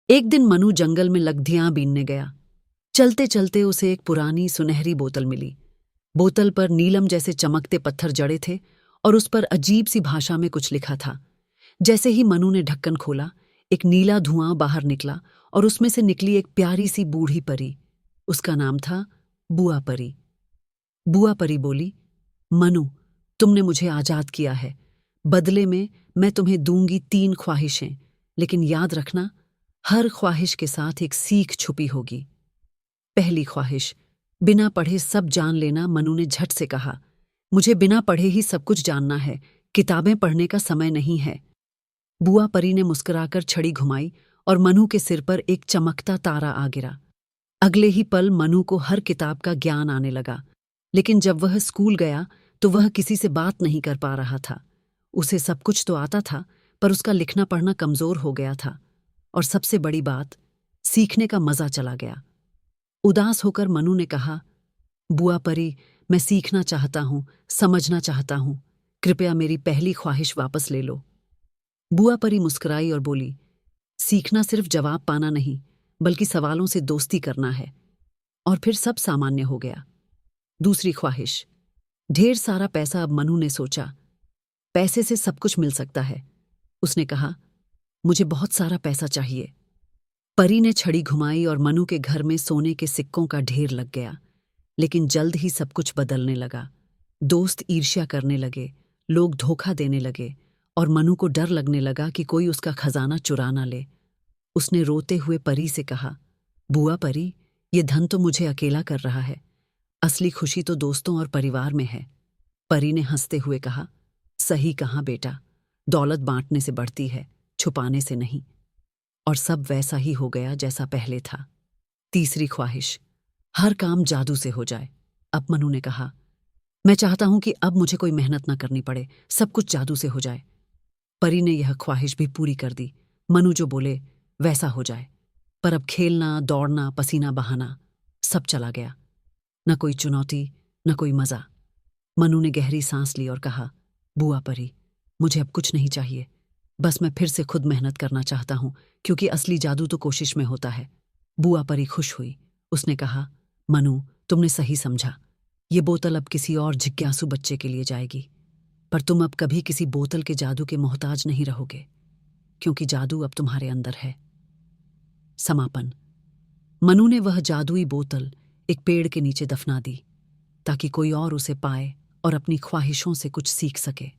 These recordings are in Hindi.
एक दिन मनु जंगल में लकड़ियां बीनने गया। चलते चलते उसे एक पुरानी सुनहरी बोतल मिली। बोतल पर नीलम जैसे चमकते पत्थर जड़े थे और उस पर अजीब सी भाषा में कुछ लिखा था। जैसे ही मनु ने ढक्कन खोला, एक नीला धुआं बाहर निकला और उसमें से निकली एक प्यारी सी बूढ़ी परी। उसका नाम था बुआ परी। बुआ परी बोली, मनु, तुमने मुझे आजाद किया है। बदले में मैं तुम्हें दूंगी 3 ख्वाहिशें, लेकिन याद रखना, हर ख्वाहिश के साथ एक सीख छुपी होगी। पहली ख्वाहिश, बिना पढ़े सब जान लेना। मनु ने झट से कहा, मुझे बिना पढ़े ही सब कुछ जानना है, किताबें पढ़ने का समय नहीं है। बुआ परी ने मुस्कुराकर छड़ी घुमाई और मनु के सिर पर एक चमकता तारा आ गिरा। अगले ही पल मनु को हर किताब का ज्ञान आने लगा, लेकिन जब वह स्कूल गया तो वह किसी से बात नहीं कर पा रहा था। उसे सब कुछ तो आता था, पर उसका लिखना पढ़ना कमजोर हो गया था। और सबसे बड़ी बात, सीखने का मजा चला गया। उदास होकर मनु ने कहा, बुआ परी, मैं सीखना चाहता हूं, समझना चाहता हूं, कृपया मेरी पहली ख्वाहिश वापस ले लो। बुआ परी मुस्कुराई और बोली, सीखना सिर्फ जवाब पाना नहीं, बल्कि सवालों से दोस्ती करना है। और फिर सब सामान्य हो गया। दूसरी ख्वाहिश, ढेर सारा पैसा। अब मनु ने सोचा, पैसे से सब कुछ मिल सकता है। उसने कहा, मुझे बहुत सारा पैसा चाहिए। परी ने छड़ी घुमाई और मनु के घर में सोने के सिक्कों का ढेर लग गया। लेकिन जल्द ही सब कुछ बदलने लगा। दोस्त ईर्ष्या करने लगे, लोग धोखा देने लगे और मनु को डर लगने लगा कि कोई उसका खजाना चुरा ना ले। उसने रोते हुए परी से कहा, बुआ परी, ये धन तो मुझे अकेला कर रहा है। असली खुशी तो दोस्तों और परिवार में है। परी ने हंसते हुए कहा, सही कहा बेटा, दौलत बांटने से बढ़ती है, छुपाने से नहीं। और सब वैसा ही हो गया जैसा पहले था। तीसरी ख्वाहिश, हर काम जादू से हो जाए। अब मनु ने कहा, मैं चाहता हूं कि अब मुझे कोई मेहनत ना करनी पड़े, सब कुछ जादू से हो जाए। परी ने यह ख्वाहिश भी पूरी कर दी। मनु जो बोले वैसा हो जाए। पर अब खेलना, दौड़ना, पसीना बहाना सब चला गया। न कोई चुनौती, न कोई मजा। मनु ने गहरी सांस ली और कहा, बुआ परी, मुझे अब कुछ नहीं चाहिए। बस मैं फिर से खुद मेहनत करना चाहता हूं, क्योंकि असली जादू तो कोशिश में होता है। बुआ परी खुश हुई। उसने कहा, मनु, तुमने सही समझा। ये बोतल अब किसी और जिज्ञासु बच्चे के लिए जाएगी। पर तुम अब कभी किसी बोतल के जादू के मोहताज नहीं रहोगे, क्योंकि जादू अब तुम्हारे अंदर है। समापन। मनु ने वह जादुई बोतल एक पेड़ के नीचे दफना दी, ताकि कोई और उसे पाए और अपनी ख्वाहिशों से कुछ सीख सके।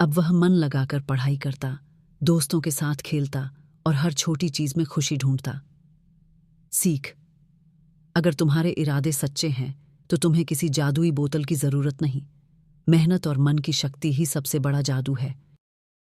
अब वह मन लगाकर पढ़ाई करता, दोस्तों के साथ खेलता और हर छोटी चीज में खुशी ढूंढता। सीख, अगर तुम्हारे इरादे सच्चे हैं तो तुम्हें किसी जादुई बोतल की जरूरत नहीं। मेहनत और मन की शक्ति ही सबसे बड़ा जादू है।